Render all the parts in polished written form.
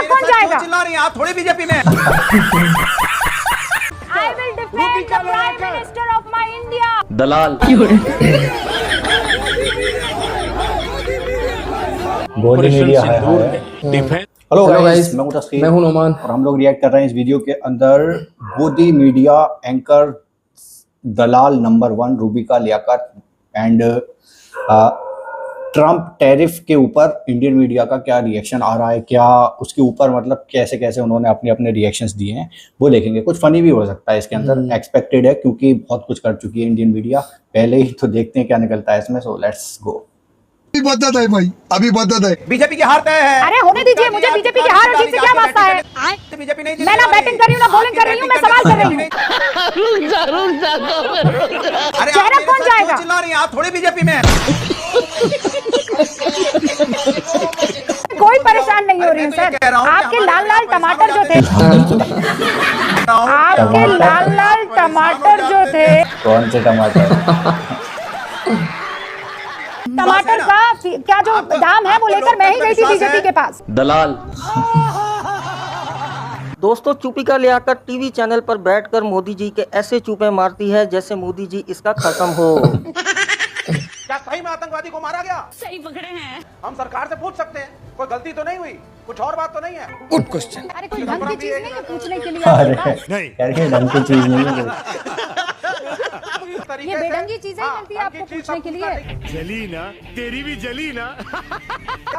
चेहरा कौन जाएगा? चिल्ला रही हैं आप, थोड़ी बीजेपी में। I will defend the Prime Minister of my India. दलाल। गोदी मीडिया है। हेलो गाइस, मैं हूं तस्कीर, मैं हूं नोमान और हम लोग रिएक्ट कर रहे हैं इस वीडियो के अंदर गोदी मीडिया एंकर दलाल number 1 Rubika Liyaquat and Trump tariff के ऊपर इंडियन मीडिया का क्या रिएक्शन आ रहा है, क्या उसके ऊपर मतलब कैसे कैसे उन्होंने अपने अपने रिएक्शंस दिए हैं वो देखेंगे। कुछ फनी भी हो सकता है इसके अंदर, एक्सपेक्टेड है क्योंकि बहुत कुछ कर चुकी है इंडियन मीडिया पहले ही, तो देखते हैं क्या निकलता है इसमें। So let's go. अभी बदत है भाई, अभी बदत है। बीजेपी की हार तय है। अरे होने दीजिए, मुझे बीजेपी की हार और जीत से क्या वास्ता है? बीजेपी नहीं, मैं ना बैटिंग कर रही हूँ ना बॉलिंग कर रही हूँ, मैं सवाल कर रही हूँ। अरे चेहरा कौन जाएगा? चिल्ला रही हैं आप, थोड़ी बीजेपी में। कोई परेशान नहीं हो रही हूँ सर। आपके लाल लाल टमाटर जो थे, आपके लाल लाल टमाटर जो थे, कौन से टमाटर? टमाटर का क्या जो दाम है वो लेकर मैं ही गई थी बीजेपी के पास। दलाल। दोस्तों, चुपिका लियाकत टीवी चैनल पर बैठकर मोदी जी के ऐसे चुपे मारती है जैसे मोदी जी इसका खत्म हो। क्या सही में आतंकवादी को मारा गया? सही पकड़े हैं। हम सरकार से पूछ सकते हैं, कोई गलती तो नहीं हुई, कुछ और बात तो नहीं है। Good question. अरे कोई ढंग की चीज नहीं है पूछने के लिए अरे आपके पास? यार ढंग की चीज नहीं है। ये बेढंगी चीजें मिलती है आपको पूछने के लिए। जली ना, तेरी भी जली ना।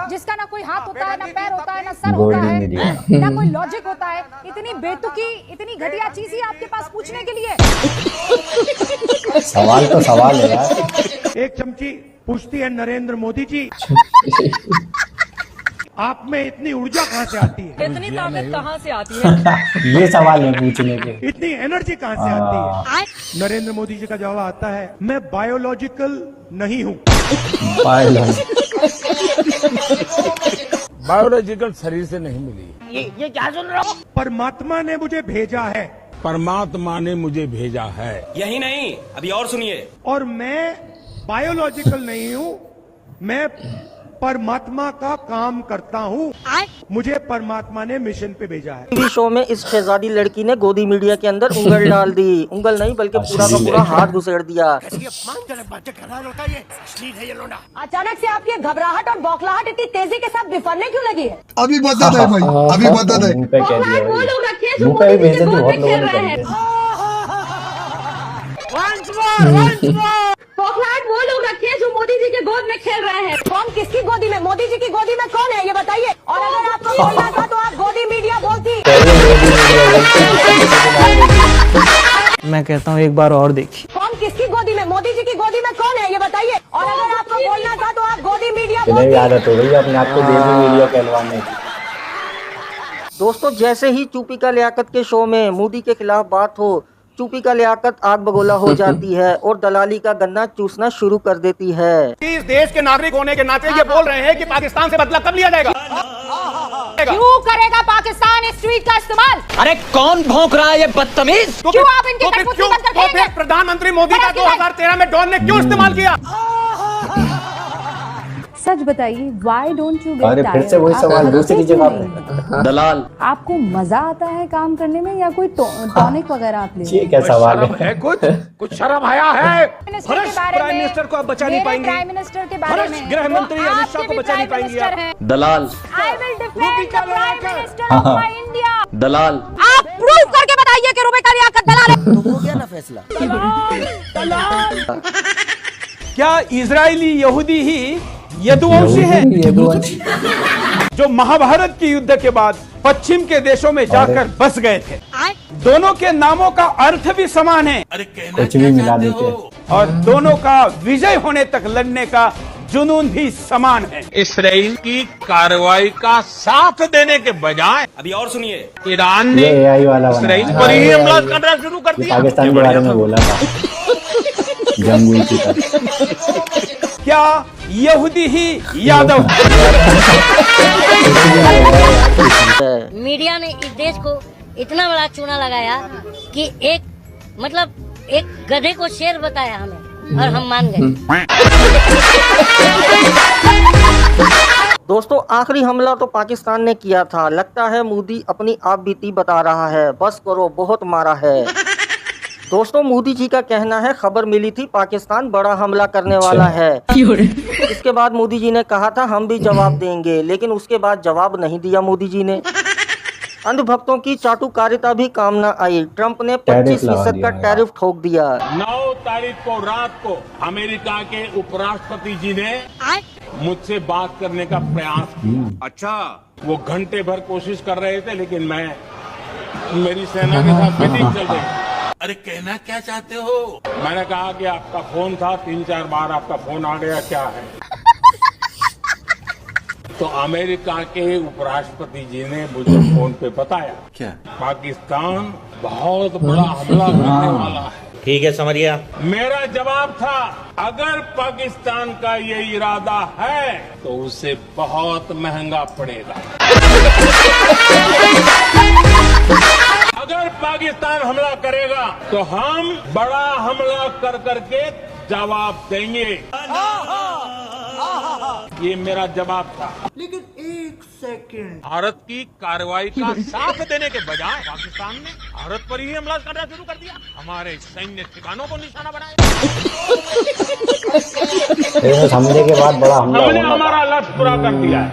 जिसका ना कोई हाथ होता है, ना पैर होता है, ना सर होता गोल्डन है, मीडिया। ना कोई लॉजिक होता है, इतनी बेतुकी इतनी घटिया चीज ही आपके पास पूछने के लिए। सवाल तो सवाल है यार। एक चमची पूछती है नरेंद्र मोदी जी, आप में इतनी ऊर्जा कहाँ से आती है? इतनी ताकत कहाँ से आती है? ये सवाल है पूछने के। इतनी एनर्जी कहाँ से आती है? नरेंद्र मोदी जी का जवाब आता है, मैं बायोलॉजिकल नहीं हूँ। बायोलॉजिकल शरीर से नहीं मिली। ये क्या सुन रहा हूँ? परमात्मा ने मुझे भेजा है। परमात्मा ने मुझे भेजा है। यही नहीं, अभी और सुनिए। और मैं बायोलॉजिकल नहीं हूँ, मैं परमात्मा का काम करता हूँ। मुझे परमात्मा ने मिशन पे भेजा है। टीवी शो में इस शहजादी लड़की ने गोदी मीडिया के अंदर उंगल डाल दी। उंगल नहीं बल्कि पूरा का पूरा हाथ घुसेड़ दिया। अचानक से आपकी घबराहट और बौखलाहट इतनी तेजी के साथ बिफरने क्यों लगी है? अभी बदत है भाई, अभी बदत है। मुंह पे कह दिया वो भाई। लोग रखे जो मुंह पे भी मोदी जी के बेइज्जती गोद बहुत में लोगों खेल ने रहे करी हैं। है। बौखलाहट वो लोग रखे हैं जो मोदी जी के गोद में खेल रहे हैं। कौन किसकी गोदी में? मोदी जी की गोदी में कौन है ये बताइए। और अगर आपको बोलना था तो आप गोदी मीडिया बोलती। मैं कहता हूँ एक बार और देखिए। कौन किसकी गोदी में? मोदी जी की गोदी में कौन है ये बताइए। और अगर आपको बोलना था तो आप गोदी मीडिया इन्हें भी आदत हो गई अपने आप को देवी मीडिया कहलवाने की। दोस्तों, जैसे ही चुपिका लियाकत के शो में मोदी के खिलाफ बात हो, चुपिका लियाकत आग बगोला हो जाती है और दलाली का गन्ना चूसना शुरू कर देती है। इस देश के नागरिक होने के नाते ये बोल रहे हैं कि पाकिस्तान से बदला कब लिया जाएगा? क्यों करेगा पाकिस्तान इस ट्वीट का इस्तेमाल? अरे कौन भौंक रहा है ये बदतमीज? क्यों आप इनके कठपुतली बनकर खेलेंगे? प्रधानमंत्री मोदी का 2013 में डॉन ने क्यों इस्तेमाल किया? सच बताइए, why don't you get अरे फिर से वही सवाल दूसरी जगह पे। दलाल। आपको मजा आता है काम करने में या कोई टॉनिक वगैरह आप ले? ये क्या सवाल है? कुछ शर्म आया है? प्राइम मिनिस्टर को आप बचा नहीं पाएंगे। प्राइम मिनिस्टर के बारे में गृह मंत्री अमित शाह को बचा नहीं पाएंगे। दलाल। I will defend the Prime Minister of my India. दलाल। आप प्रूव करके बताइए कि रूबिका लियाकत दलाल है। तो हो गया ना फैसला। क्या इजरायली यहूदी ही यदुवंशी है? जो महाभारत के युद्ध के बाद पश्चिम के देशों में जाकर बस गए थे। दोनों के नामों का अर्थ भी समान है। कुछ भी मिला देते हैं। और दोनों का विजय होने तक लड़ने का जुनून भी समान है। इसराइल की कार्रवाई का साथ देने के बजाय अभी और सुनिए। ईरान ने ये AI वाला बना इसराइल है। पर ही हमला करना शुरू कर दिया। पाकिस्तान के बारे में बोला था जंग हुई थी तब। क्या यहूदी ही यादव? मीडिया ने इस देश को इतना बड़ा चूना लगाया कि एक गधे को शेर बताया हमें और हम मान गए। दोस्तों आखिरी हमला तो पाकिस्तान ने किया था, लगता है मोदी अपनी आप बीती बता रहा है, बस करो बहुत मारा है। दोस्तों मोदी जी का कहना है खबर मिली थी पाकिस्तान बड़ा हमला करने वाला है। इसके बाद मोदी जी ने कहा था हम भी जवाब देंगे, लेकिन उसके बाद जवाब नहीं दिया मोदी जी ने। अंधभक्तों की चाटुकारिता भी काम न आई, ट्रंप ने 25% का टैरिफ ठोक दिया। 9 तारीख को रात को अमेरिका के उपराष्ट्रपति जी ने मुझसे बात करने का प्रयास किया। अच्छा, वो घंटे भर कोशिश कर रहे थे, लेकिन मेरी सेना के साथ मीटिंग चल रही। अरे कहना क्या चाहते हो? मैंने कहा कि आपका फोन था, 3-4 बार आपका फोन आ गया, क्या है? तो अमेरिका के उपराष्ट्रपति जी ने मुझे फोन पे बताया क्या पाकिस्तान बहुत बड़ा हमला करने वाला है। ठीक है, समझ गया। मेरा जवाब था अगर पाकिस्तान का ये इरादा है तो उसे बहुत महंगा पड़ेगा। अगर पाकिस्तान हमला करेगा तो हम बड़ा हमला कर करके जवाब देंगे। ये मेरा जवाब था। लेकिन एक सेकंड, भारत की कार्रवाई का साथ देने के बजाय पाकिस्तान ने भारत पर ही हमला करना शुरू कर दिया, हमारे सैन्य ठिकानों को निशाना बनाया। हमले के बाद बड़ा हमला हमने हमारा लक्ष्य पूरा कर दिया है।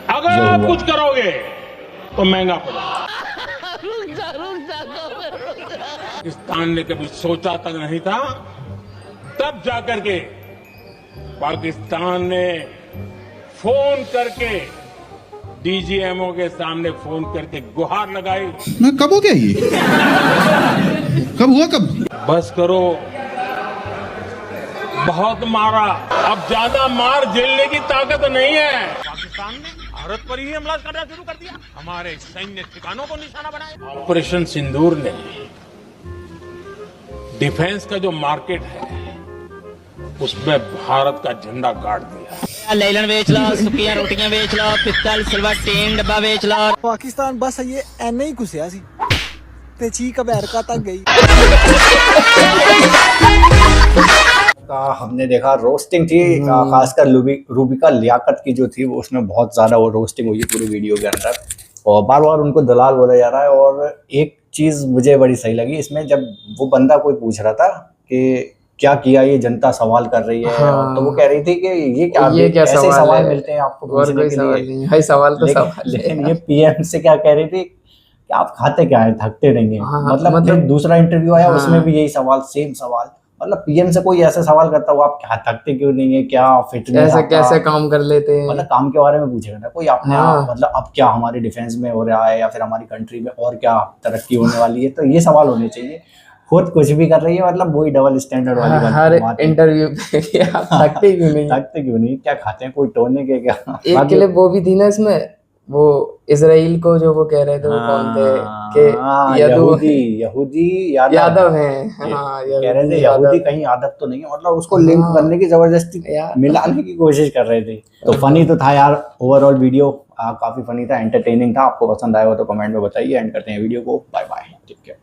अगर आप कुछ करोगे तो महंगा पड़ेगा। पाकिस्तान ने कभी सोचा तक नहीं था, तब जाकर के पाकिस्तान ने फोन करके डीजीएमओ के सामने फोन करके गुहार लगाई। ना कब हो गया ये? कब हुआ कब? बस करो, बहुत मारा, अब ज्यादा मार झेलने की ताकत नहीं है। पाकिस्तान ने भारत पर ही हमला करना शुरू कर दिया, हमारे सैन्य ठिकानों को निशाना बनाया। ऑपरेशन सिंदूर ने डिफेंस का जो मार्केट है उसमें भारत का झंडा गाड़ दिया। लैलन बेच लो, सुखियां रोटियां बेच लो, पिस्टल सिल्वर टीन डब्बा बेच लो। पाकिस्तान बस ये एने ही घुसिया सी ते चीक अमेरिका तक गई। हमने देखा रोस्टिंग थी, खासकर रूबिका लियाकत की जो थी वो, उसमें बहुत ज्यादा वो रोस्टिंग हुई पूरी वीडियो के अंदर, और बार बार उनको दलाल बोला जा रहा है। और एक चीज मुझे बड़ी सही लगी इसमें, जब वो बंदा कोई पूछ रहा था कि क्या किया ये जनता सवाल कर रही है, तो वो कह रही थी कि ये क्या ऐसे सवाल मिलते हैं आपको पूछने के लिए। है सवाल तो लेकिन ये पीएम से क्या कह रही थी कि आप खाते क्या है, थकते नहीं है। मतलब फिर दूसरा इंटरव्यू आया, उसमें भी यही सवाल, सेम सवाल। मतलब पीएम से कोई ऐसा सवाल करता हुआ आप क्या थकते क्यों नहीं है, क्या फिटनेस, कैसे काम कर लेते हैं, मतलब काम के बारे में पूछेगा ना कोई आपने। मतलब अब क्या हमारे डिफेंस में हो रहा है या फिर हमारी कंट्री में और क्या तरक्की होने वाली है, तो ये सवाल होने चाहिए। खुद कुछ भी कर रही है, मतलब वही डबल स्टैंडर्ड वाली बात। हर इंटरव्यू पे आप थकते क्यों नहीं, थकते क्यों नहीं, क्या खाते हैं, कोई टोने के क्या। एक क्लिप वो भी थी ना इसमें, वो इजराइल को जो वो कह रहे थे, वो कौन थे कि यहूदी यादव हैं, कह रहे थे यहूदी कहीं यादव तो नहीं है, मतलब उसको लिंक करने की जबरदस्ती मिलाने की कोशिश कर रहे थे। तो फनी तो था यार, ओवरऑल वीडियो काफी फनी था, एंटरटेनिंग था। आपको पसंद आया हो तो कमेंट में बताइए। एंड करते हैं वीडियो को, बाय बाय, टेक केयर।